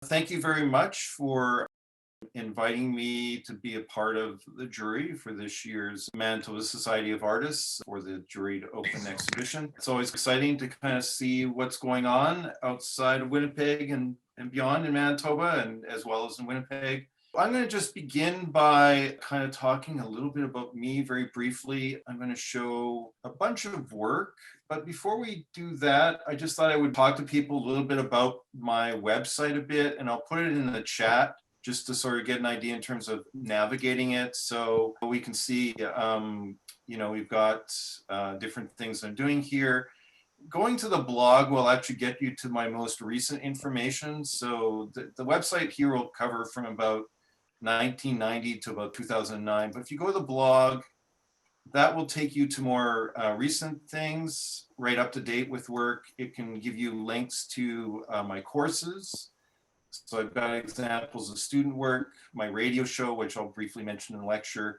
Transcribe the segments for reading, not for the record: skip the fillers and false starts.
Thank you very much for inviting me to be a part of the jury for this year's Manitoba Society of Artists for the Juried Open Exhibition. It's always exciting to kind of see what's going on outside of Winnipeg and beyond in Manitoba and as well as in Winnipeg. I'm going to just begin by kind of talking a little bit about me very briefly. I'm going to show a bunch of work, but before we do that, I just thought I would talk to people a little bit about my website a bit, and I'll put it in the chat just to sort of get an idea in terms of navigating it. So we can see, we've got different things I'm doing here. Going to the blog will actually get you to my most recent information. So the website here will cover from about 1990 to about 2009. But if you go to the blog, that will take you to more recent things, right up to date with work. It can give you links to my courses. So I've got examples of student work, my radio show, which I'll briefly mention in the lecture,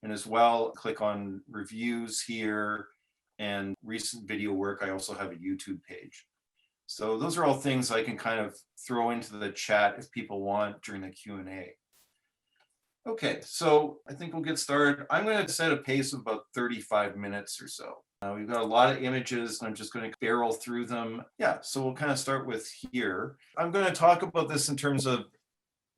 and as well, click on reviews here and recent video work. I also have a YouTube page. So those are all things I can kind of throw into the chat if people want during the Q&A. Okay, so I think we'll get started. I'm going to set a pace of about 35 minutes or so. We've got a lot of images, and I'm just going to barrel through them. Yeah, so we'll kind of start with here. I'm going to talk about this in terms of,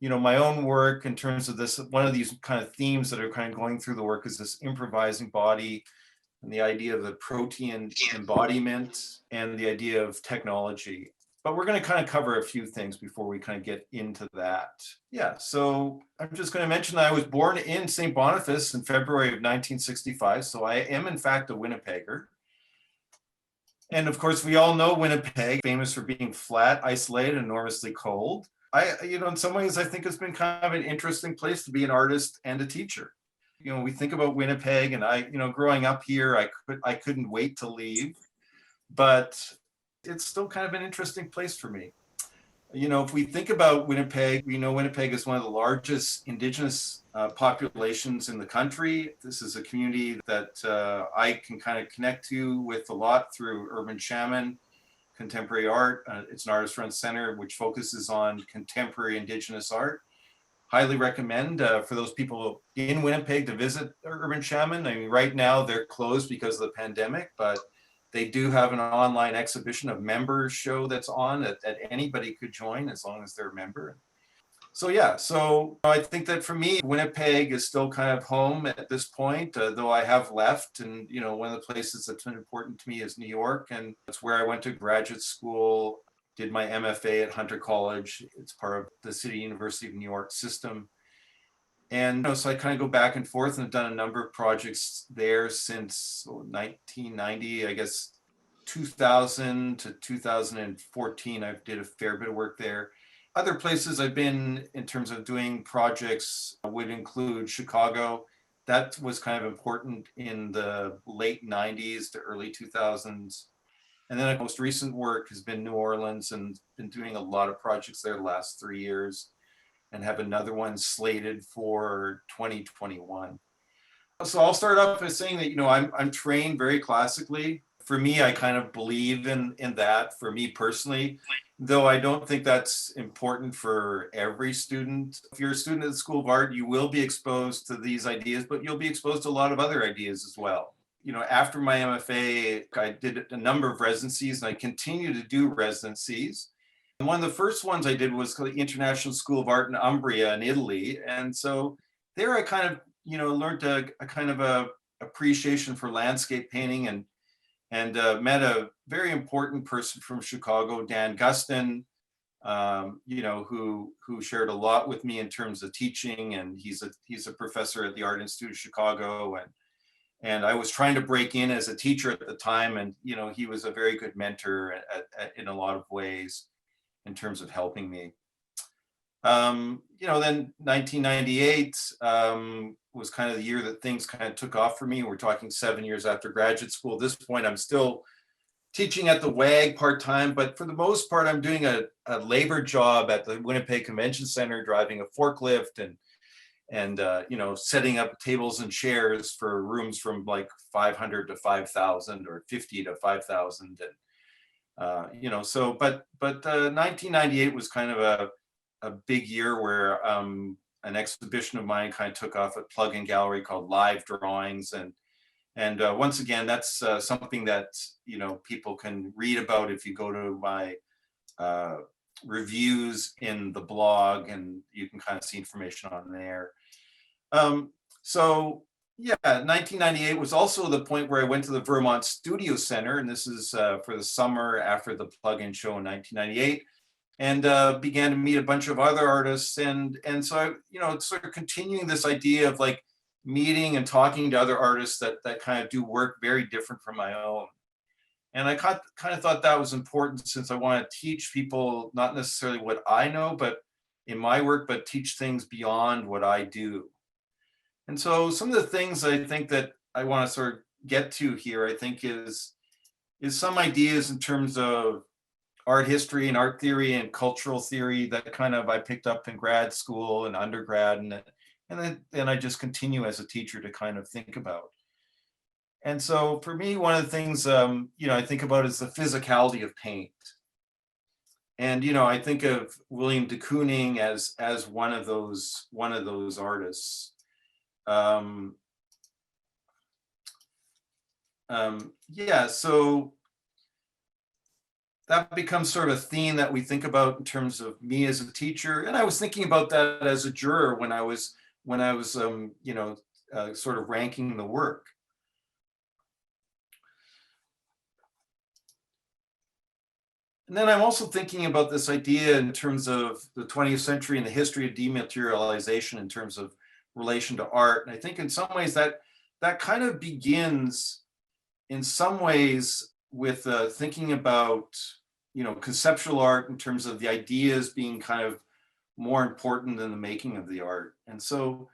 my own work, in terms of this, one of these kind of themes that are kind of going through the work is this improvising body and the idea of the protean embodiment and the idea of technology. But we're going to kind of cover a few things before we kind of get into that. Yeah, so I'm just going to mention that I was born in St. Boniface in February of 1965. So I am, in fact, a Winnipegger. And of course, we all know Winnipeg, famous for being flat, isolated, and enormously cold. In some ways, I think it's been kind of an interesting place to be an artist and a teacher. We think about Winnipeg, and growing up here, I couldn't wait to leave. But it's still kind of an interesting place for me. If we think about Winnipeg, we know Winnipeg is one of the largest Indigenous populations in the country. This is a community that I can kind of connect to with a lot through Urban Shaman, contemporary art. It's an artist-run center which focuses on contemporary Indigenous art. Highly recommend for those people in Winnipeg to visit Urban Shaman. I mean, right now they're closed because of the pandemic, but they do have an online exhibition of members show that's on that anybody could join as long as they're a member. So yeah, so I think that for me, Winnipeg is still kind of home at this point, though I have left. And, one of the places that's been important to me is New York. And that's where I went to graduate school, did my MFA at Hunter College. It's part of the City University of New York system. And so I kind of go back and forth and have done a number of projects there since 1990, I guess 2000 to 2014. I did a fair bit of work there. Other places I've been in terms of doing projects would include Chicago. That was kind of important in the late 90s to early 2000s. And then my most recent work has been New Orleans, and been doing a lot of projects there the last 3 years, and have another one slated for 2021. So I'll start off by saying that, I'm trained very classically. For me, I kind of believe in that, for me personally, though I don't think that's important for every student. If you're a student at the School of Art, you will be exposed to these ideas, but you'll be exposed to a lot of other ideas as well. After my MFA, I did a number of residencies, and I continue to do residencies. And one of the first ones I did was called the International School of Art in Umbria in Italy. And so there I kind of, learned a kind of a appreciation for landscape painting, and met a very important person from Chicago, Dan Gustin, who shared a lot with me in terms of teaching. And he's a professor at the Art Institute of Chicago. And I was trying to break in as a teacher at the time. And, he was a very good mentor in a lot of ways, in terms of helping me. Then 1998 was kind of the year that things kind of took off for me. We're talking 7 years after graduate school. At this point, I'm still teaching at the WAG part-time, but for the most part, I'm doing a labor job at the Winnipeg Convention Center, driving a forklift and setting up tables and chairs for rooms from like 500 to 5,000 or 50 to 5,000. But 1998 was kind of a big year where an exhibition of mine kind of took off at Plug-in Gallery called Live Drawings, and once again, that's something that people can read about if you go to my reviews in the blog, and you can kind of see information on there. So yeah, 1998 was also the point where I went to the Vermont Studio Center, and this is for the summer after the Plug-in show in 1998, and began to meet a bunch of other artists, and so it's sort of continuing this idea of like meeting and talking to other artists that kind of do work very different from my own. And I kind of thought that was important, since I want to teach people not necessarily what I know, but in my work, but teach things beyond what I do. And so some of the things I think that I want to sort of get to here, I think is some ideas in terms of art history and art theory and cultural theory that kind of I picked up in grad school and undergrad, and then I just continue as a teacher to kind of think about. And so for me, one of the things I think about is the physicality of paint. And I think of William de Kooning as one of those artists. Yeah, so that becomes sort of a theme that we think about in terms of me as a teacher. And I was thinking about that as a juror when I was sort of ranking the work. And then I'm also thinking about this idea in terms of the 20th century and the history of dematerialization in terms of relation to art. And I think in some ways that kind of begins in some ways with thinking about, conceptual art in terms of the ideas being kind of more important than the making of the art. And so,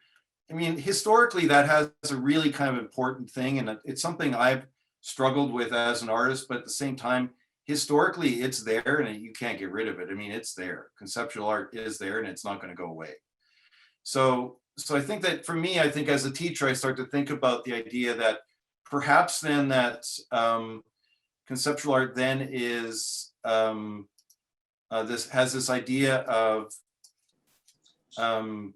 I mean, historically, that has a really kind of important thing. And it's something I've struggled with as an artist, but at the same time, historically, it's there and you can't get rid of it. I mean, it's there. Conceptual art is there and it's not going to go away. So I think that for me, I think as a teacher, I start to think about the idea that perhaps then that conceptual art then is this idea of kind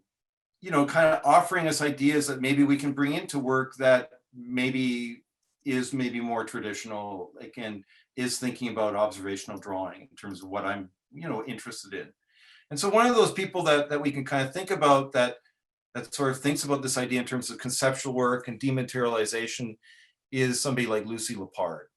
of offering us ideas that maybe we can bring into work that maybe is more traditional, like, and is thinking about observational drawing in terms of what I'm interested in. And so one of those people that we can kind of think about that sort of thinks about this idea in terms of conceptual work and dematerialization is somebody like Lucy Lepard.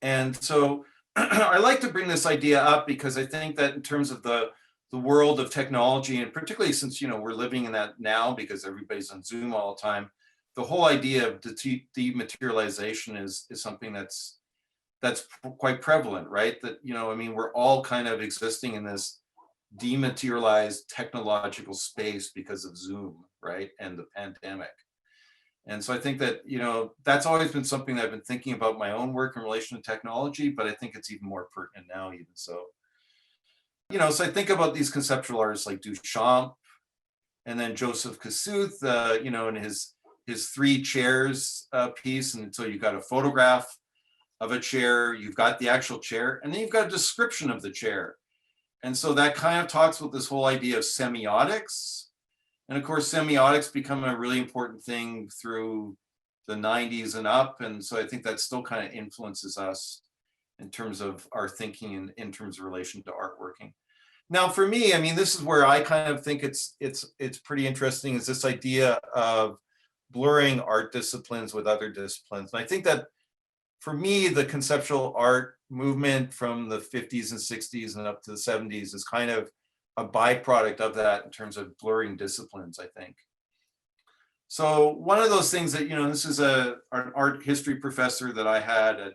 And so I like to bring this idea up because I think that in terms of the world of technology, and particularly since we're living in that now because everybody's on Zoom all the time, the whole idea of dematerialization is something that's quite prevalent, right? That I mean, we're all kind of existing in this dematerialized technological space because of Zoom, right, and the pandemic. And so I think that that's always been something that I've been thinking about my own work in relation to technology, but I think it's even more pertinent now, even so. So I think about these conceptual artists like Duchamp, and then Joseph Kosuth, in his three chairs piece. And so you've got a photograph of a chair, you've got the actual chair, and then you've got a description of the chair. And so that kind of talks about this whole idea of semiotics. And of course, semiotics become a really important thing through the 90s and up. And so I think that still kind of influences us in terms of our thinking and in terms of relation to art working. Now, for me, I mean, this is where I kind of think it's pretty interesting, is this idea of blurring art disciplines with other disciplines. And I think that for me, the conceptual art movement from the 50s and 60s and up to the 70s is kind of a byproduct of that in terms of blurring disciplines, I think. So one of those things that, this is an art history professor that I had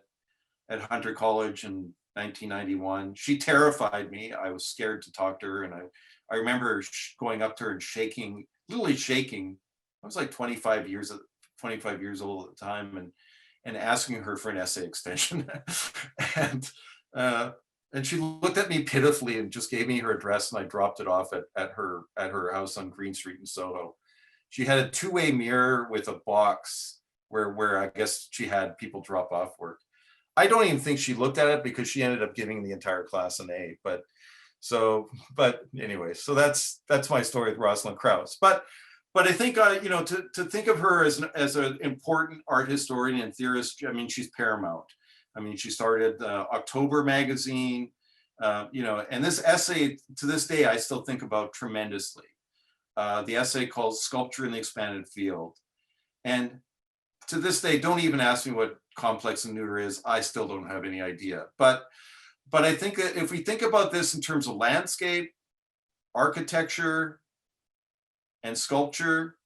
at Hunter College in 1991. She terrified me. I was scared to talk to her. And I remember going up to her and shaking, literally shaking. I was like 25 years old at the time, and asking her for an essay extension. And she looked at me pitifully and just gave me her address, and I dropped it off at her house on Green Street in Soho. She had a two-way mirror with a box where I guess she had people drop off work. I don't even think she looked at it because she ended up giving the entire class an A. But So, but anyway, so that's my story with Rosalind Krauss. But I think you know, to think of her as an important art historian and theorist, I mean, she's paramount. I mean, she started October magazine, you know, and this essay to this day I still think about tremendously. The essay called "Sculpture in the Expanded Field," and to this day, don't even ask me what complex and neuter is. I still don't have any idea. But I think that if we think about this in terms of landscape, architecture, and sculpture,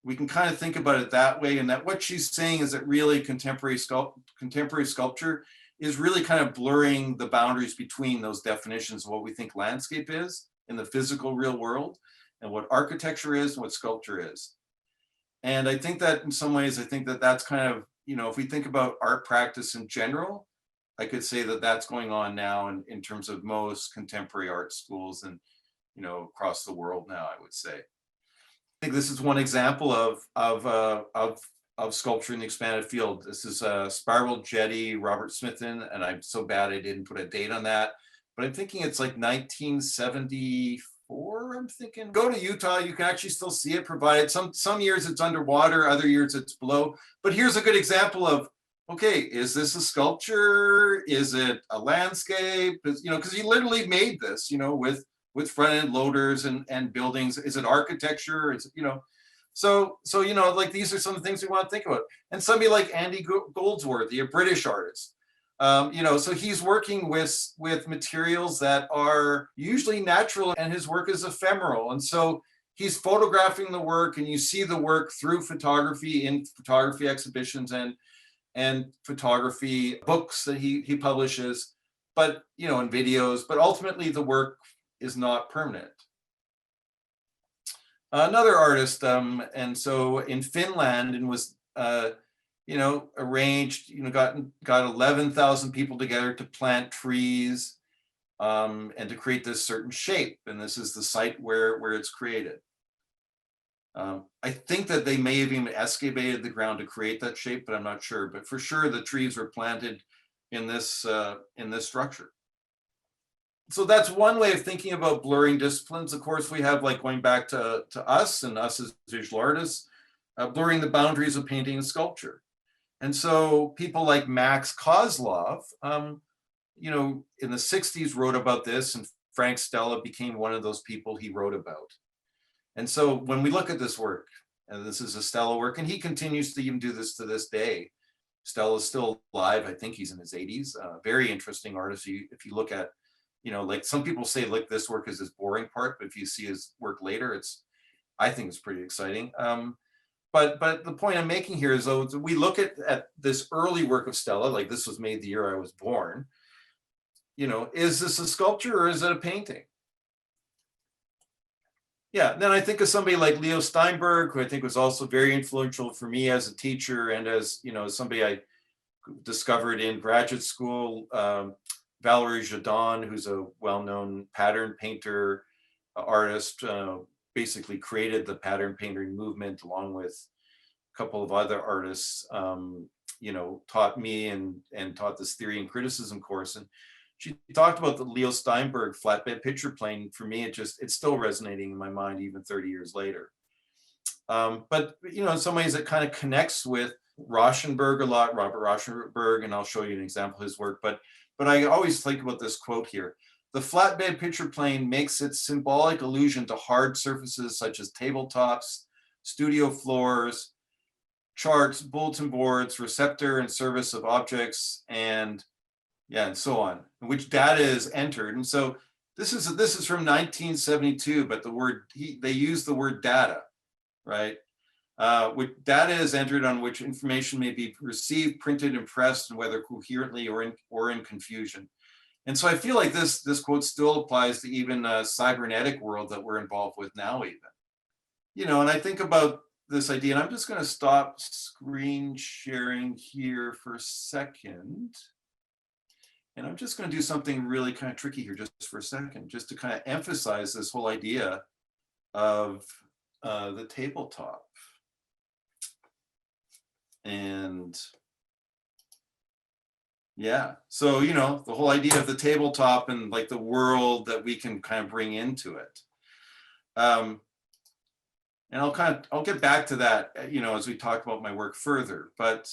we can kind of think about it that way. And that what she's saying is that really contemporary sculpture is really kind of blurring the boundaries between those definitions of what we think landscape is in the physical real world and what architecture is and what sculpture is. And I think that in some ways, I think that that's kind of, you know, if we think about art practice in general, I could say that that's going on now in terms of most contemporary art schools and, you know, across the world now, I would say. I think this is one example of sculpture in the expanded field. This is Spiral Jetty, Robert Smithen, and I'm so bad I didn't put a date on that, but I'm thinking it's like 1974. I'm thinking. Go to Utah, you can actually still see it, provided some years it's underwater, other years it's below. But here's a good example of, okay, is this a sculpture? Is it a landscape? You know, because he literally made this, you know, with front end loaders and buildings. Is it architecture? Is it, you know, so you know, like these are some of the things we want to think about. And somebody like Andy Goldsworthy, a British artist, you know, so he's working with materials that are usually natural, and his work is ephemeral. And so he's photographing the work, and you see the work through photography in photography exhibitions and photography books that he publishes, but you know, in videos. But ultimately, the work is not permanent. Another artist, and so in Finland, and was, you know, arranged, you know, got 11,000 people together to plant trees, and to create this certain shape. And this is the site where it's created. I think that they may have even excavated the ground to create that shape, but I'm not sure. But for sure, the trees were planted in this structure. So that's one way of thinking about blurring disciplines. Of course, we have, like, going back to us and us as visual artists, blurring the boundaries of painting and sculpture. And so people like Max Kozlov, you know, in the 60s wrote about this, and Frank Stella became one of those people he wrote about. And so when we look at this work, and this is a Stella work, and he continues to even do this to this day. Stella's still alive. I think he's in his 80s. Very interesting artist. If you look at, you know, like some people say, like, this work is his boring part, but if you see his work later, I think it's pretty exciting. But the point I'm making here is, though, we look at this early work of Stella, like this was made the year I was born. You know, is this a sculpture or is it a painting? Yeah, then I think of somebody like Leo Steinberg, who I think was also very influential for me as a teacher and as, you know, somebody I discovered in graduate school. Valerie Jadon, who's a well-known pattern painter, artist, basically created the pattern painting movement along with a couple of other artists, you know, taught me and taught this theory and criticism course. And she talked about the Leo Steinberg flatbed picture plane. For me, it's still resonating in my mind even 30 years later. But, you know, in some ways it kind of connects with Rauschenberg a lot, Robert Rauschenberg, and I'll show you an example of his work. But I always think about this quote here. The flatbed picture plane makes its symbolic allusion to hard surfaces such as tabletops, studio floors, charts, bulletin boards, receptor and service of objects, and so on, in which data is entered. And so this is from 1972, but they use the word data, right? Which data is entered on which information may be received, printed, impressed, and whether coherently or in confusion. And so I feel like this quote still applies to even a cybernetic world that we're involved with now, even. You know, and I think about this idea, and I'm just going to stop screen sharing here for a second. And I'm just going to do something really kind of tricky here just for a second, just to kind of emphasize this whole idea of the tabletop. And Yeah. So, the whole idea of the tabletop and like the world that we can kind of bring into it. Um, and I'll get back to that, as we talk about my work further. But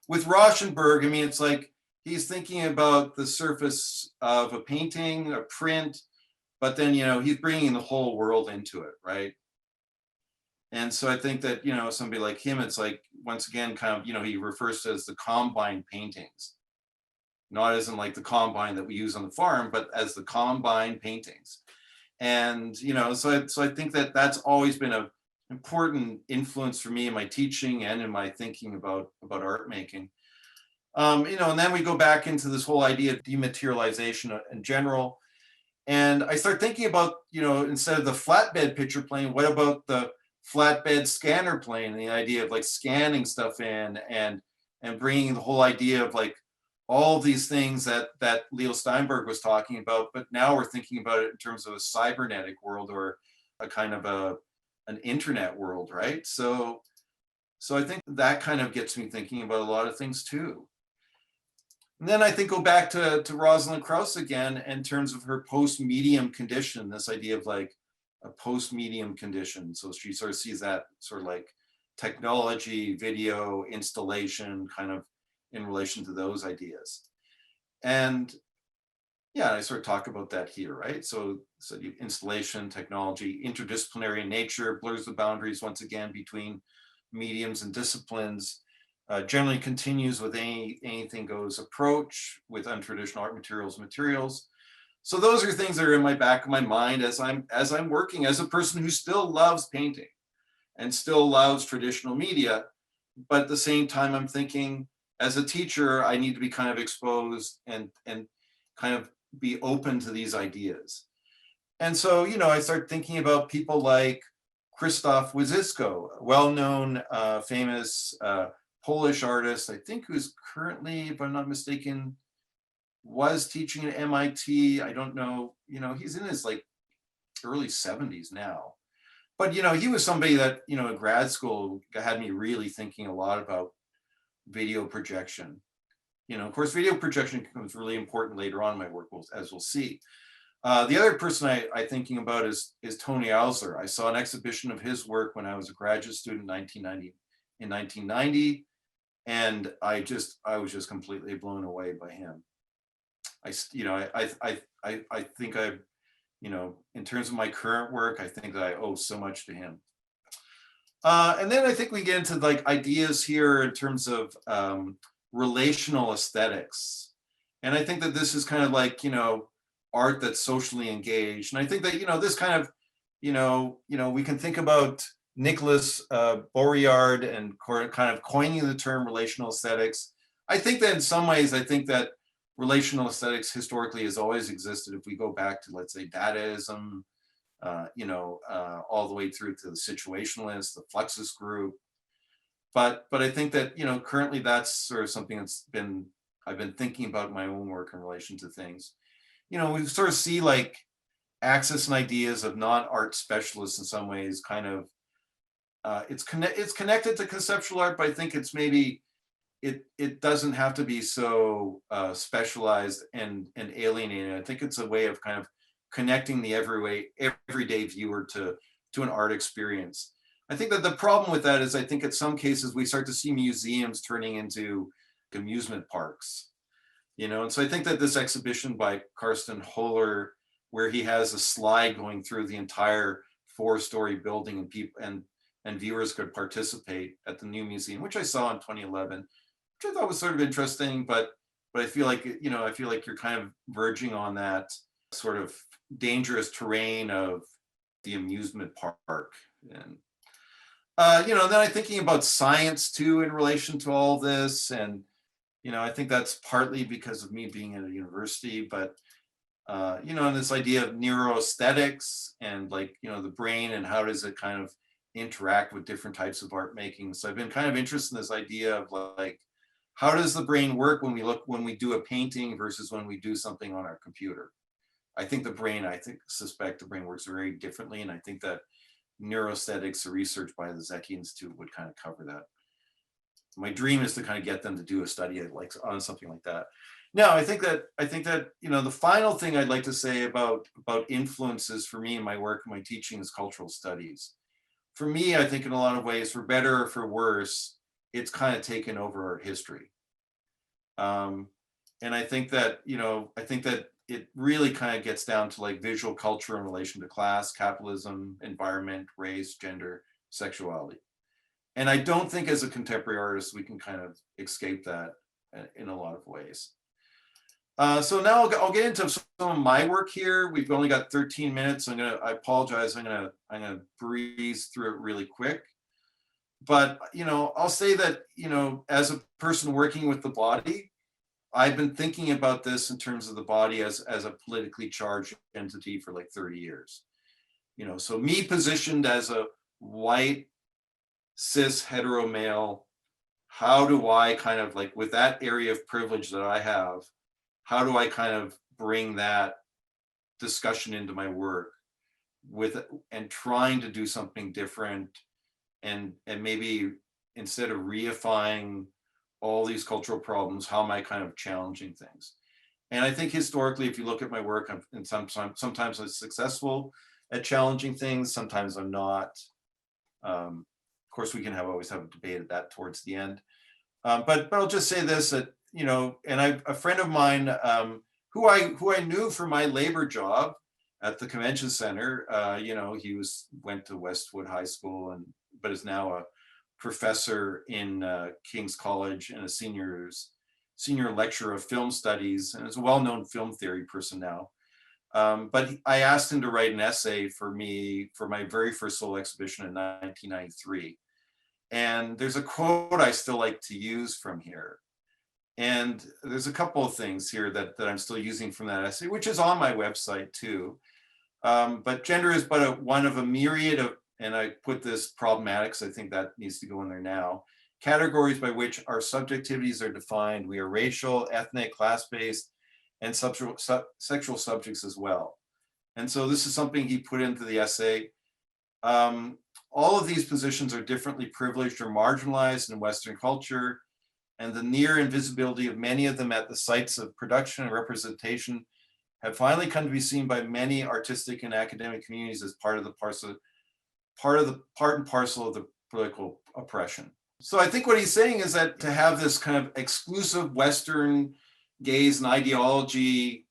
with Rauschenberg, I mean, it's like he's thinking about the surface of a painting, a print, but then, he's bringing the whole world into it, right? And so I think that, somebody like him, it's like, once again, kind of, he refers to as the combine paintings, not as in like the combine that we use on the farm, but as the combine paintings. And, so I think that that's always been a important influence for me in my teaching and in my thinking about art making. And then we go back into this whole idea of dematerialization in general. And I start thinking about, instead of the flatbed picture plane, what about the flatbed scanner plane, and the idea of like scanning stuff in and bringing the whole idea of like all of these things that Leo Steinberg was talking about, but now we're thinking about it in terms of a cybernetic world, or a kind of an internet world, right? So I think that kind of gets me thinking about a lot of things too. And then I think go back to Rosalind Krauss again in terms of her post-medium condition, this idea of like a post-medium condition. So she sort of sees that sort of like technology, video, installation, kind of in relation to those ideas. And yeah, I sort of talk about that here, right? So installation, technology, interdisciplinary nature, blurs the boundaries once again between mediums and disciplines. Generally continues with anything goes approach with untraditional art materials. So those are things that are in my back of my mind as I'm working as a person who still loves painting and still loves traditional media, but at the same time I'm thinking as a teacher I need to be kind of exposed and kind of be open to these ideas. And so I start thinking about people like Krzysztof Wojcicki, well-known, famous Polish artist, I think, who's currently, if I'm not mistaken, was teaching at MIT. I don't know, he's in his like early 70s now. But, he was somebody that, in grad school had me really thinking a lot about video projection. Of course, video projection becomes really important later on in my work, as we'll see. The other person I'm thinking about is Tony Ausler. I saw an exhibition of his work when I was a graduate student in 1990. And I was just completely blown away by him. I think in terms of my current work, I think that I owe so much to him. And then I think we get into like ideas here in terms of relational aesthetics. And I think that this is kind of like, art that's socially engaged. And I think that, this kind of, we can think about Nicholas Bourriard and kind of coining the term relational aesthetics. I think that in some ways, I think that relational aesthetics historically has always existed. If we go back to, let's say, Dadaism, all the way through to the Situationalists, the Fluxus group. But I think that, currently that's sort of something I've been thinking about in my own work in relation to things. We sort of see like access and ideas of non-art specialists in some ways kind of, it's connected to conceptual art, but I think it's maybe it doesn't have to be so specialized and alienating. I think it's a way of kind of connecting the everyday viewer to an art experience. I think that the problem with that is I think in some cases we start to see museums turning into amusement parks, and so I think that this exhibition by Karsten Holler, where he has a slide going through the entire 4-story building and people and viewers could participate at the new museum, which I saw in 2011, which I thought was sort of interesting, but I feel like, you're kind of verging on that sort of dangerous terrain of the amusement park. And, then I'm thinking about science too in relation to all this. And, I think that's partly because of me being at a university, but, and this idea of neuroaesthetics and like, the brain and how does it kind of interact with different types of art making. So I've been kind of interested in this idea of like, how does the brain work when we do a painting versus when we do something on our computer? I suspect the brain works very differently. And I think that neuroaesthetics, the research by the Zeki Institute would kind of cover that. My dream is to kind of get them to do a study like on something like that. No, I think that the final thing I'd like to say about influences for me in my work and my teaching is cultural studies. For me, I think in a lot of ways, for better or for worse, it's kind of taken over our history. Um, and I think that it really kind of gets down to like visual culture in relation to class, capitalism, environment, race, gender, sexuality. And I don't think as a contemporary artist, we can kind of escape that in a lot of ways. So now I'll get into some of my work here. We've only got 13 minutes. I apologize. I'm gonna breeze through it really quick. But I'll say that as a person working with the body, I've been thinking about this in terms of the body as a politically charged entity for like 30 years. So me positioned as a white cis hetero male, how do I kind of like with that area of privilege that I have, how do I kind of bring that discussion into my work with and trying to do something different and maybe instead of reifying all these cultural problems, how am I kind of challenging things? And I think historically, if you look at my work, and sometimes I'm successful at challenging things, sometimes I'm not. Of course, we can always have a debate at that towards the end. But I'll just say this that and a friend of mine who I knew from my labor job at the convention center. He went to Westwood High School but is now a professor in King's College and a senior lecturer of film studies and is a well-known film theory person now. But I asked him to write an essay for me for my very first solo exhibition in 1993. And there's a quote I still like to use from here. And there's a couple of things here that I'm still using from that essay, which is on my website too. But gender is but one of a myriad of, and I put this problematics, I think that needs to go in there now, categories by which our subjectivities are defined. We are racial, ethnic, class-based, and sexual subjects as well. And so this is something he put into the essay. All of these positions are differently privileged or marginalized in Western culture, and the near invisibility of many of them at the sites of production and representation have finally come to be seen by many artistic and academic communities as part and parcel of the political oppression. So I think what he's saying is that to have this kind of exclusive Western gaze and ideology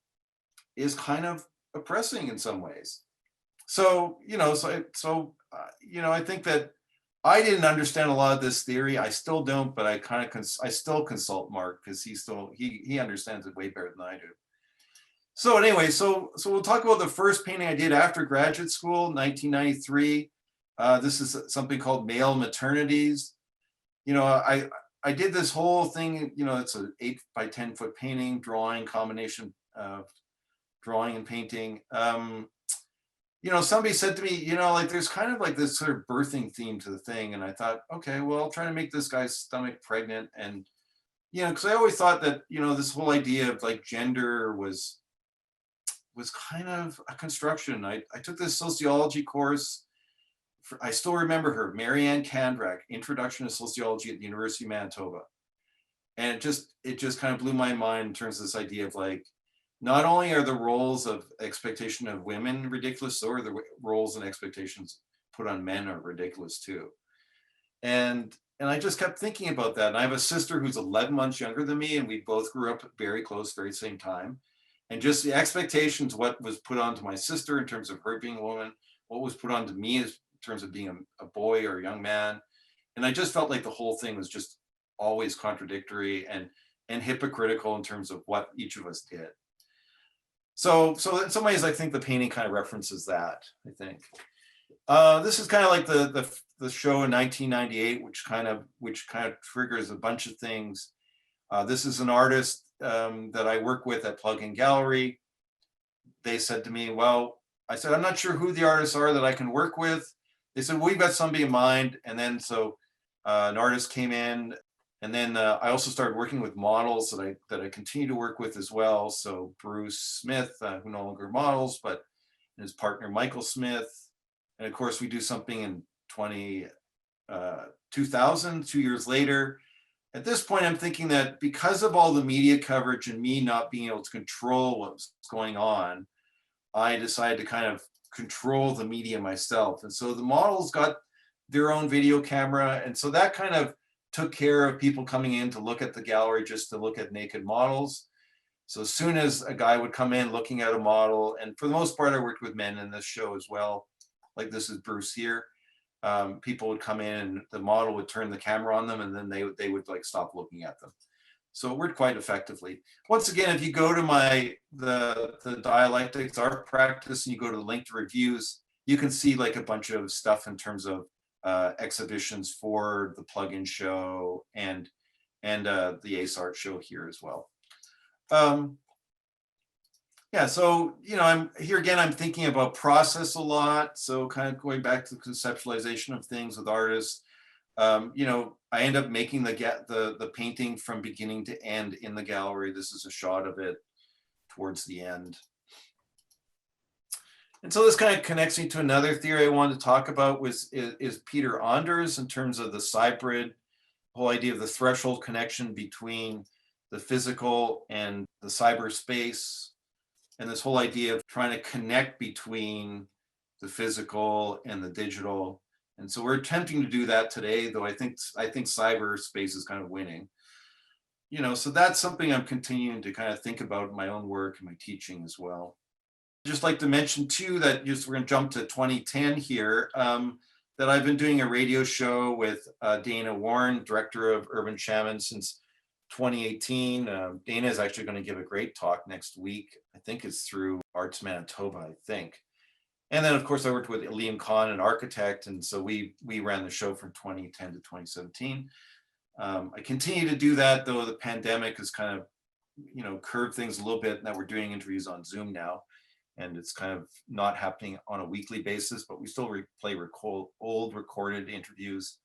is kind of oppressing in some ways. So I think that I didn't understand a lot of this theory. I still don't, but I still consult Mark because he understands it way better than I do. So anyway, so we'll talk about the first painting I did after graduate school, 1993. This is something called Male Maternities. I did this whole thing. It's an 8 by 10 foot painting, combination of drawing and painting. Somebody said to me, like there's kind of like this sort of birthing theme to the thing. And I thought, okay, well, I'll try to make this guy's stomach pregnant. And, because I always thought that, this whole idea of like gender was kind of a construction. I took this sociology course. I still remember her, Marianne Kandrak, Introduction to Sociology at the University of Manitoba. And it just kind of blew my mind in terms of this idea of like, not only are the roles of expectation of women ridiculous, so are the roles and expectations put on men are ridiculous too. And I just kept thinking about that. And I have a sister who's 11 months younger than me, and we both grew up very close, very same time. And just the expectations, what was put onto my sister in terms of her being a woman, what was put onto me in terms of being a boy or a young man. And I just felt like the whole thing was just always contradictory and hypocritical in terms of what each of us did. So in some ways, I think the painting kind of references that, I think. This is kind of like the show in 1998, which kind of triggers a bunch of things. This is an artist that I work with at Plug-in Gallery. They said to me, well, I said, I'm not sure who the artists are that I can work with. They said, well, we've got somebody in mind. And then so an artist came in. And then I also started working with models that I continue to work with as well. So Bruce Smith, who no longer models, but his partner Michael Smith. And of course, we do something in 2000, 2 years later. at this point, I'm thinking that because of all the media coverage and me not being able to control what's going on, I decided to kind of control the media myself. And so the models got their own video camera. And so that kind of took care of people coming in to look at the gallery, just to look at naked models. So as soon as a guy would come in looking at a model, and for the most part, I worked with men in this show as well. Like this is Bruce here. People would come in and the model would turn the camera on them, and then they would like stop looking at them. So it worked quite effectively. Once again, if you go to the dialectics art practice and you go to the link to reviews, you can see like a bunch of stuff in terms of exhibitions for the plug-in show and the ACE art show here as well. Yeah, so, I'm here again, I'm thinking about process a lot. So kind of going back to the conceptualization of things with artists. I end up making the painting from beginning to end in the gallery. This is a shot of it towards the end. And so this kind of connects me to another theory I wanted to talk about is Peter Anders in terms of the cybrid, whole idea of the threshold connection between the physical and the cyberspace, and this whole idea of trying to connect between the physical and the digital. And so we're attempting to do that today, though I think cyberspace is kind of winning. So that's something I'm continuing to kind of think about in my own work and my teaching as well. Just like to mention too that we're going to jump to 2010 here, that I've been doing a radio show with Dana Warren, director of Urban Shaman, since 2018. Dana is actually going to give a great talk next week. I think it's through Arts Manitoba, I think. And then, of course, I worked with Liam Kahn, an architect, and so we ran the show from 2010 to 2017. I continue to do that, though the pandemic has kind of, curved things a little bit. Now we're doing interviews on Zoom now, and it's kind of not happening on a weekly basis, but we still play old recorded interviews.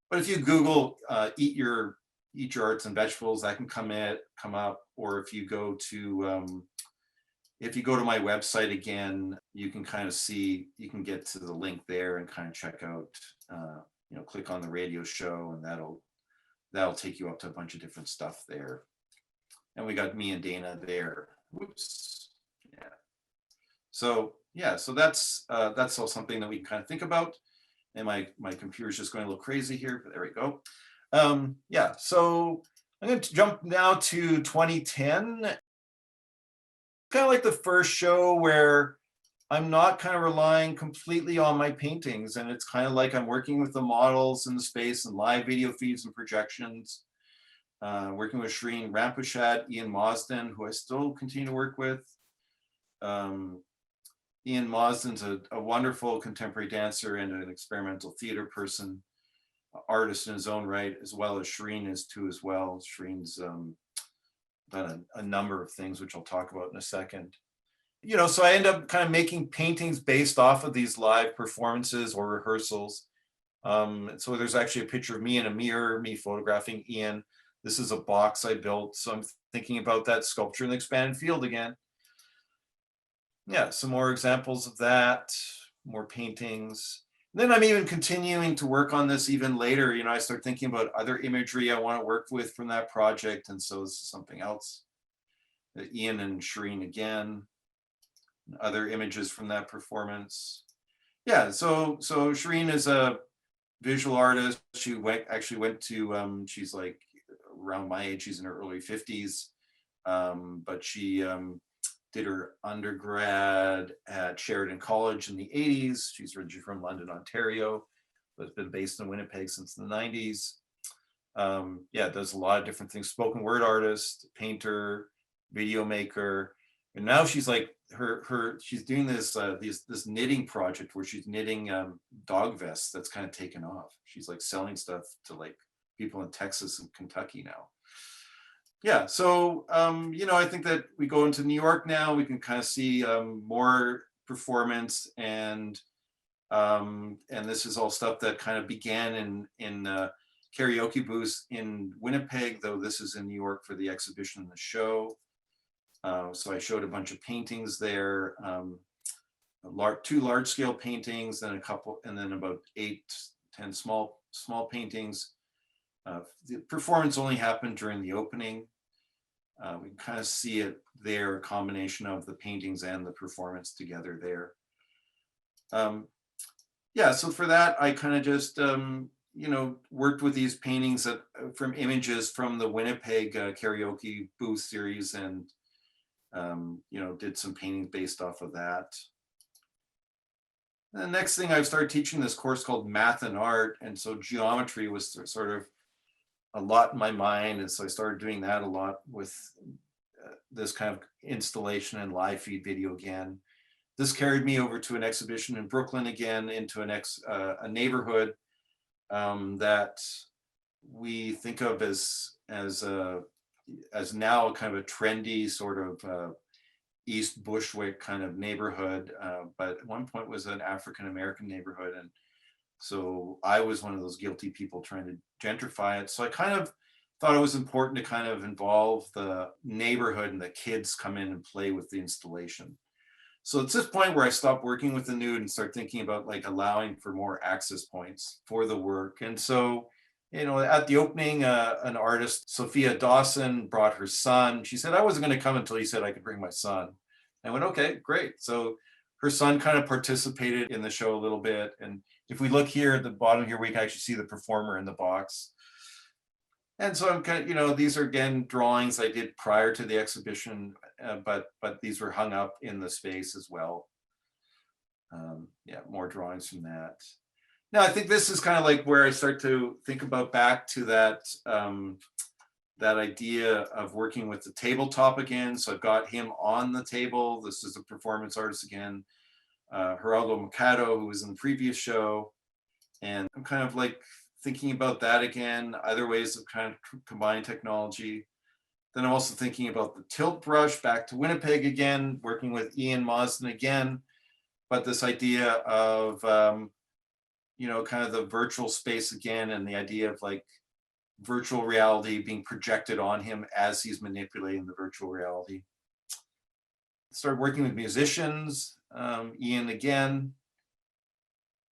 But if you Google eat your arts and vegetables, that can come up. Or if you go to my website again, you can kind of see, you can get to the link there and kind of check out, click on the radio show, and that'll take you up to a bunch of different stuff there. And we got me and Dana there. Whoops. Yeah. So that's all something that we can kind of think about. And my computer's just going a little crazy here, but there we go. So I'm going to jump now to 2010. Kind of like the first show where I'm not kind of relying completely on my paintings, and it's kind of like I'm working with the models in the space and live video feeds and projections. Working with Shireen Rampuchat, Ian Mosden, who I still continue to work with. Ian Mosden's a wonderful contemporary dancer and an experimental theater person, artist in his own right, as well as Shireen is too as well. Shireen's done a number of things, which I'll talk about in a second. So I end up kind of making paintings based off of these live performances or rehearsals. So there's actually a picture of me in a mirror, me photographing Ian. This is a box I built. So I'm thinking about that sculpture in the expanded field again. Yeah, some more examples of that, more paintings. And then I'm even continuing to work on this even later. I start thinking about other imagery I want to work with from that project. And so this is something else. Ian and Shireen again, other images from that performance. Yeah, so Shireen is a visual artist. She actually went to, she's like around my age, she's in her early 50s, but she did her undergrad at Sheridan College in the 80s. She's originally from London, Ontario, but has been based in Winnipeg since the 90s. Does a lot of different things. Spoken word artist, painter, video maker. And now she's like, she's doing this knitting project where she's knitting dog vests that's kind of taken off. She's like selling stuff to like people in Texas and Kentucky now. Yeah, so I think that we go into New York now, we can kind of see more performance, and this is all stuff that kind of began in karaoke booths in Winnipeg, though this is in New York for the exhibition and the show. So I showed a bunch of paintings there, 2 large-scale paintings, then a couple, and then about 8-10 small paintings. The performance only happened during the opening. We can kind of see it there, a combination of the paintings and the performance together there. Yeah, so for that, I kind of just, worked with these paintings from images from the Winnipeg karaoke booth series, and, did some paintings based off of that. And the next thing, I started teaching this course called Math and Art, and so geometry was sort of a lot in my mind, and so I started doing that a lot with this kind of installation and live feed video again. This carried me over to an exhibition in Brooklyn again, into a neighborhood that we think of as now kind of a trendy sort of East Bushwick kind of neighborhood, but at one point was an African-American neighborhood. And so I was one of those guilty people trying to gentrify it. So I kind of thought it was important to kind of involve the neighborhood and the kids come in and play with the installation. So it's this point where I stopped working with the nude and start thinking about like allowing for more access points for the work. And so, at the opening, an artist, Sophia Dawson, brought her son. She said, I wasn't going to come until you said I could bring my son. I went, okay, great. So her son kind of participated in the show a little bit. And if we look here at the bottom here, we can actually see the performer in the box. And so I'm kind of, these are again drawings I did prior to the exhibition, but these were hung up in the space as well. Yeah, more drawings from that. Now I think this is kind of like where I start to think about back to that that idea of working with the tabletop again. So I've got him on the table. This is a performance artist again, Geraldo Mercado, who was in the previous show, and I'm kind of like thinking about that again, other ways of kind of combining technology. Then I'm also thinking about the tilt brush, back to Winnipeg again, working with Ian Mosden again, but this idea of, kind of the virtual space again, and the idea of like virtual reality being projected on him as he's manipulating the virtual reality. Started working with musicians, Ian again,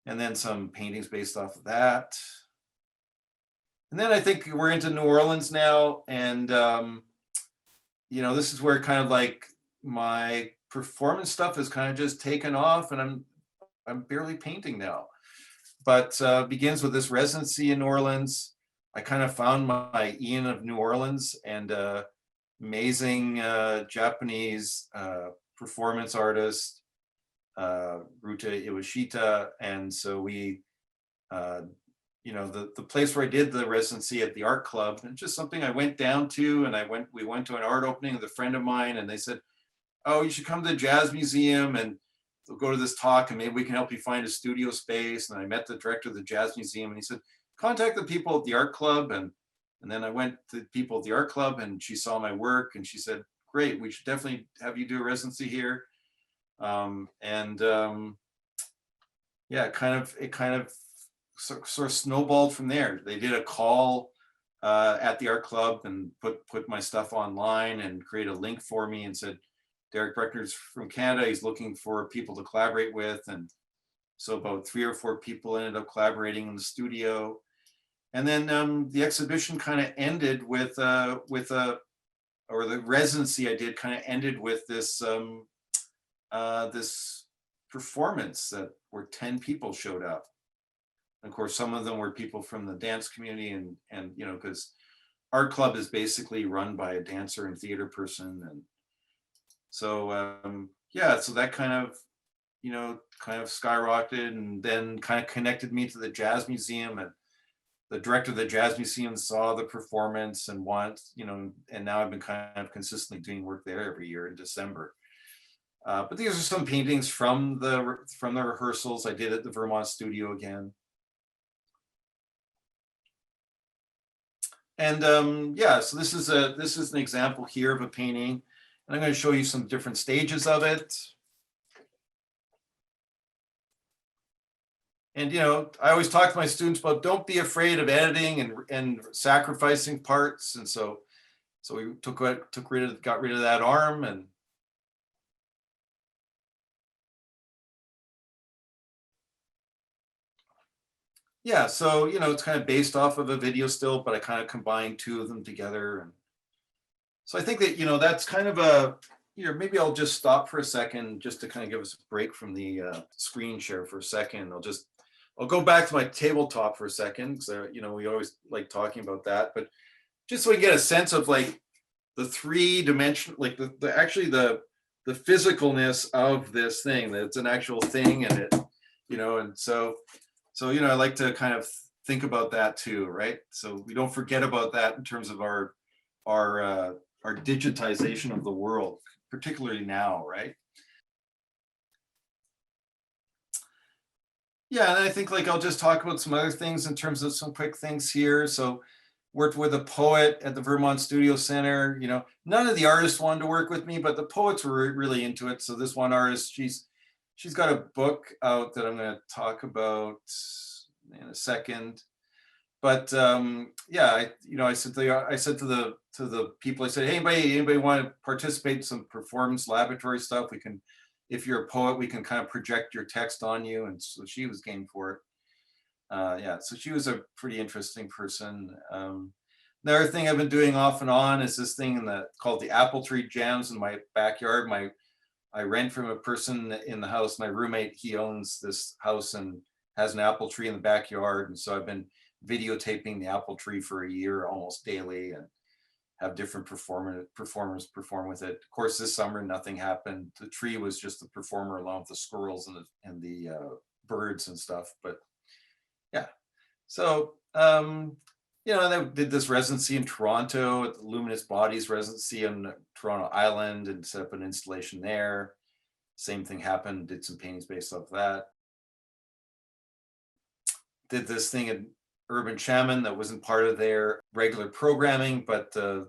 and then some paintings based off of that. And then I think we're into New Orleans now, and this is where kind of like my performance stuff is kind of just taken off, and I'm barely painting now. But begins with this residency in New Orleans. I kind of found my Ian of New Orleans, and amazing Japanese performance artist, Ruta Iwashita, and so we. The place where I did the residency at the art club, and just something I went down to, and we went to an art opening with a friend of mine, and they said, oh, you should come to the Jazz Museum and we'll go to this talk and maybe we can help you find a studio space. And I met the director of the Jazz Museum, and he said, contact the people at the art club. And then I went to the people at the art club, and she saw my work and she said, great, we should definitely have you do a residency here. Yeah, it kind of sort of snowballed from there. They did a call at the art club and put my stuff online and create a link for me and said, Derek Brueckner's from Canada, he's looking for people to collaborate with. And so about 3 or 4 people ended up collaborating in the studio. And then the exhibition kind of ended with the residency I did kind of ended with this this performance where 10 people showed up. And of course, some of them were people from the dance community, and because art club is basically run by a dancer and theater person. And so, so that kind of skyrocketed, and then kind of connected me to the Jazz Museum, and the director of the Jazz Museum saw the performance and and now I've been kind of consistently doing work there every year in December. But these are some paintings from the rehearsals I did at the Vermont studio again. And so this is an example here of a painting. And I'm going to show you some different stages of it. And I always talk to my students about don't be afraid of editing and sacrificing parts. And so we got rid of that arm, and Yeah, so, it's kind of based off of a video still, but I kind of combined two of them together. And so I think that, that's kind of maybe I'll just stop for a second just to kind of give us a break from the screen share for a second. I'll go back to my tabletop for a second because, we always like talking about that, but just so we get a sense of like the three-dimension, like the physicalness of this thing, that it's an actual thing, and and so I like to kind of think about that too, right? So we don't forget about that in terms of our digitization of the world, particularly now, right? Yeah, and I think like I'll just talk about some other things in terms of some quick things here. So worked with a poet at the Vermont Studio Center. None of the artists wanted to work with me, but the poets were really into it. So this one artist, she's got a book out that I'm going to talk about in a second. But yeah, I said to the people, I said, hey, anybody want to participate in some performance laboratory stuff? We can, if you're a poet, we can kind of project your text on you. And so she was game for it. Yeah, so she was a pretty interesting person. Another thing I've been doing off and on is this thing called the apple tree jams in my backyard. I rent from a person in the house. My roommate, he owns this house and has an apple tree in the backyard. And so I've been videotaping the apple tree for a year almost daily, and have different performers perform with it. Of course, this summer nothing happened. The tree was just the performer along with the squirrels and the birds and stuff. But yeah, so and I did this residency in Toronto at the Luminous Bodies residency on Toronto Island and set up an installation there. Same thing happened, did some paintings based off that. Did this thing at Urban Shaman that wasn't part of their regular programming, but the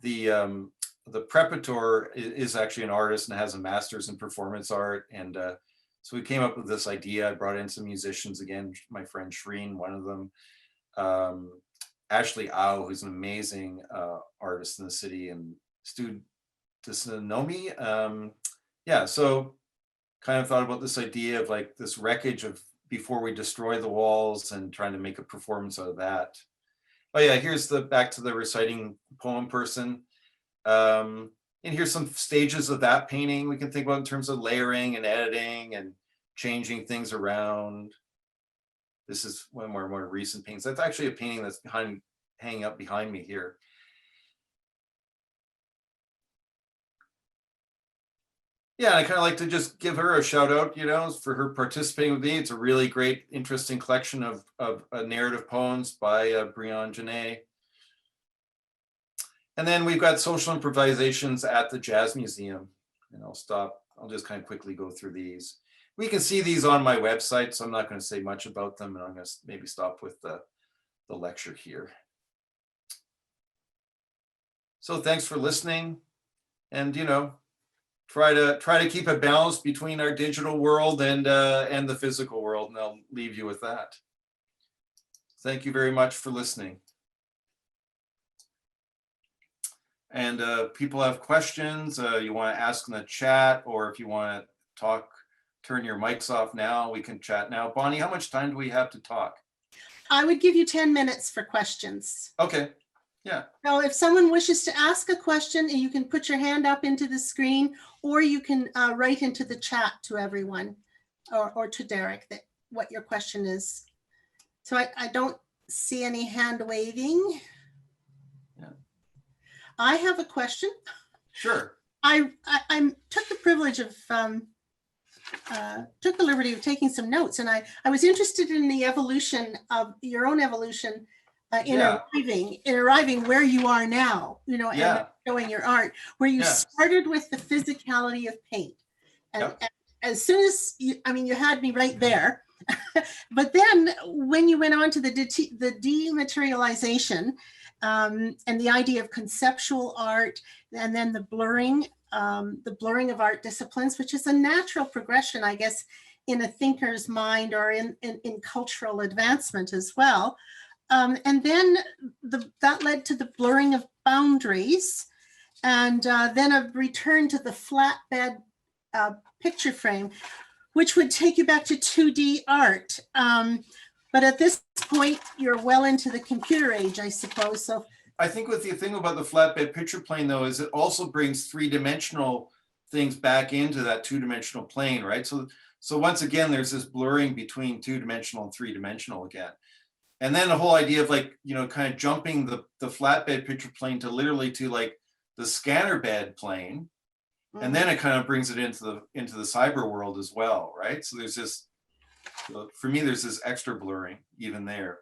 preparator is actually an artist and has a master's in performance art. And so we came up with this idea. I brought in some musicians again, my friend Shreen, one of them, Ashley Au, who's an amazing artist in the city, and Stu Tsunomi. Yeah, so kind of thought about this idea of like this wreckage of before we destroy the walls and trying to make a performance out of that. Oh yeah, here's back to the reciting poem person. And here's some stages of that painting we can think about in terms of layering and editing and changing things around. This is one of our more recent paintings. That's actually a painting that's hanging up behind me here. Yeah, I kind of like to just give her a shout out, for her participating with me. It's a really great, interesting collection of narrative poems by Brian Genet. And then we've got social improvisations at the Jazz Museum. And I'll just kind of quickly go through these. We can see these on my website, so I'm not going to say much about them, and I'm going to maybe stop with the lecture here. So thanks for listening, and try to keep a balance between our digital world and the physical world, and I'll leave you with that. Thank you very much for listening. And people have questions you want to ask in the chat, or if you want to talk, turn your mics off now, we can chat now. Bonnie, how much time do we have to talk? I would give you 10 minutes for questions. Okay, yeah. So if someone wishes to ask a question, you can put your hand up into the screen, or you can write into the chat to everyone, or to Derek, what your question is. So I don't see any hand waving. Yeah. I have a question. Sure. I took the privilege of took the liberty of taking some notes, and I was interested in the evolution of your own evolution in arriving where you are now, and showing your art, where you started with the physicality of paint, and as soon as you had me right there. But then when you went on to the dematerialization and the idea of conceptual art, and then the blurring of art disciplines, which is a natural progression, I guess, in a thinker's mind, or in cultural advancement as well. And then that led to the blurring of boundaries, and then a return to the flatbed picture frame, which would take you back to 2D art. But at this point, you're well into the computer age, I suppose. So I think with the thing about the flatbed picture plane though, is it also brings three-dimensional things back into that two-dimensional plane, right? So once again, there's this blurring between two-dimensional and three-dimensional again. And then the whole idea of like, you know, kind of jumping the flatbed picture plane to literally to like the scanner bed plane. And then it kind of brings it into the cyber world as well, right? So there's this, for me, there's this extra blurring even there.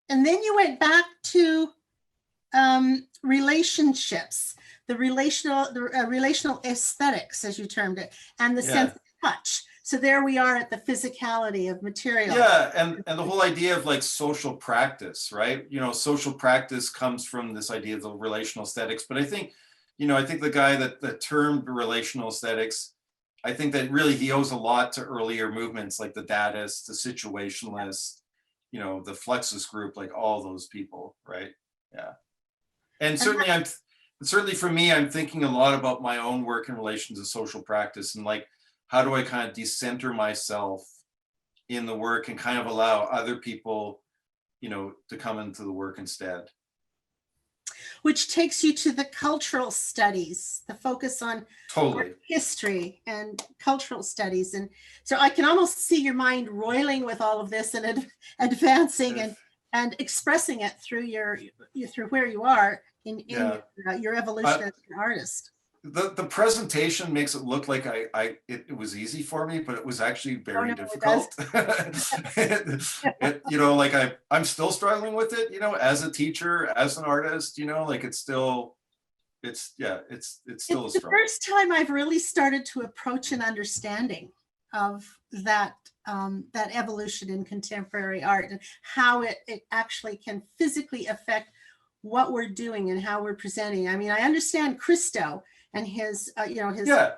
And then you went back to relationships, the relational aesthetics, as you termed it, and the sense of touch. So there we are at the physicality of material. Yeah, and the whole idea of like social practice, right? You know, social practice comes from this idea of the relational aesthetics. But I think, you know, I think the guy that termed relational aesthetics, I think that really he owes a lot to earlier movements like the Dadists, the Situationalists, you know, the Fluxus group, like all those people, right? Yeah. And certainly for me, I'm thinking a lot about my own work in relation to social practice and like, how do I kind of decenter myself in the work and kind of allow other people, you know, to come into the work instead. Which takes you to the cultural studies, the focus on Totally history and cultural studies. And so I can almost see your mind roiling with all of this and advancing and expressing it through through where you are in your evolution as an artist. The presentation makes it look like it was easy for me, but it was actually very difficult. You know, like I'm still struggling with it, you know, as a teacher, as an artist, you know, like it's still a struggle. It's the first time I've really started to approach an understanding of that that evolution in contemporary art and how it actually can physically affect what we're doing and how we're presenting. I mean, I understand Christo and his,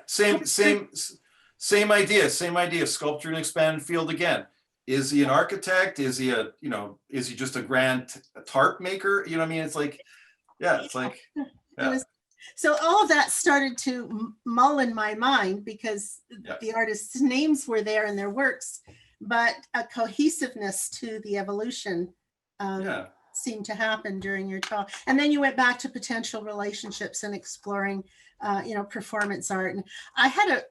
same idea. Sculpture in expanded field again. Is he an architect? Is he is he just a grand tarp maker? You know what I mean? It's like, So all of that started to mull in my mind because the artists' names were there in their works, but a cohesiveness to the evolution seemed to happen during your talk. And then you went back to potential relationships and exploring, performance art. And I had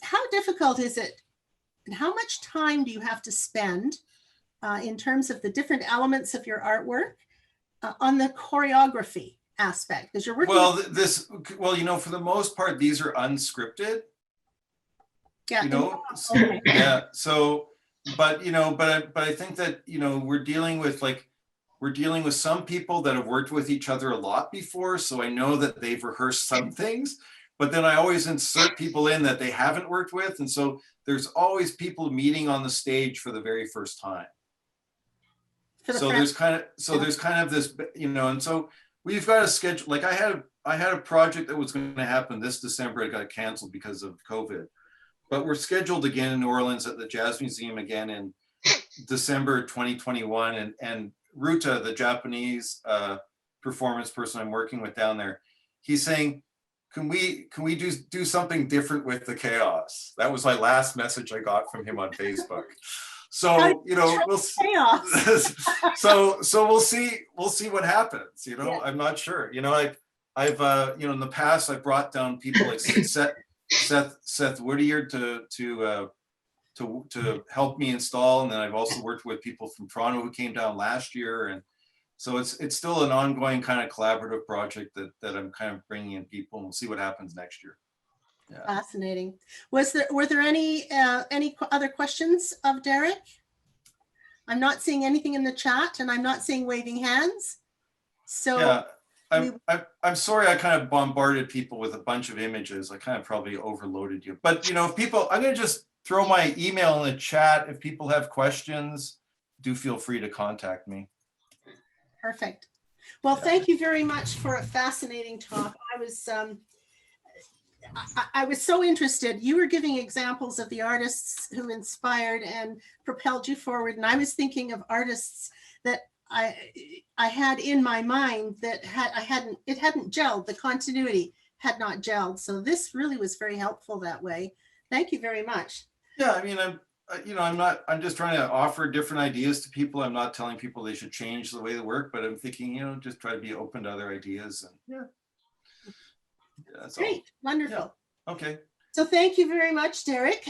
how difficult is it and how much time do you have to spend in terms of the different elements of your artwork on the choreography aspect? Because you're working. For the most part, these are unscripted. Yeah. Okay. Yeah. So, but I think that, we're dealing with some people that have worked with each other a lot before. So I know that they've rehearsed some things, but then I always insert people in that they haven't worked with. And so there's always people meeting on the stage for the very first time. There's kind of this, and so we've got a schedule. Like I had a project that was going to happen this December. It got canceled because of COVID, but we're scheduled again in New Orleans at the Jazz Museum again in December 2021. And Ruta, the Japanese performance person I'm working with down there, he's saying, can we do something different with the chaos? That was my last message I got from him on Facebook. So we'll see. so we'll see what happens. I'm not sure. I've in the past I brought down people like Seth Whittier to help me install, and then I've also worked with people from Toronto who came down last year, and so it's still an ongoing kind of collaborative project that I'm kind of bringing in people, and we'll see what happens next year. Yeah. Fascinating. Were there any other questions of Derek? I'm not seeing anything in the chat, and I'm not seeing waving hands. So yeah, I'm sorry I kind of bombarded people with a bunch of images. I kind of probably overloaded you, but if people, I'm gonna just throw my email in the chat. If people have questions, do feel free to contact me. Perfect. Well, thank you very much for a fascinating talk. I was so interested. You were giving examples of the artists who inspired and propelled you forward. And I was thinking of artists that I had in my mind that it hadn't gelled. The continuity had not gelled. So this really was very helpful that way. Thank you very much. Yeah, I mean, I'm just trying to offer different ideas to people. I'm not telling people they should change the way they work, but I'm thinking, just try to be open to other ideas, and yeah, that's all. Great, wonderful. Okay. So thank you very much, Derek.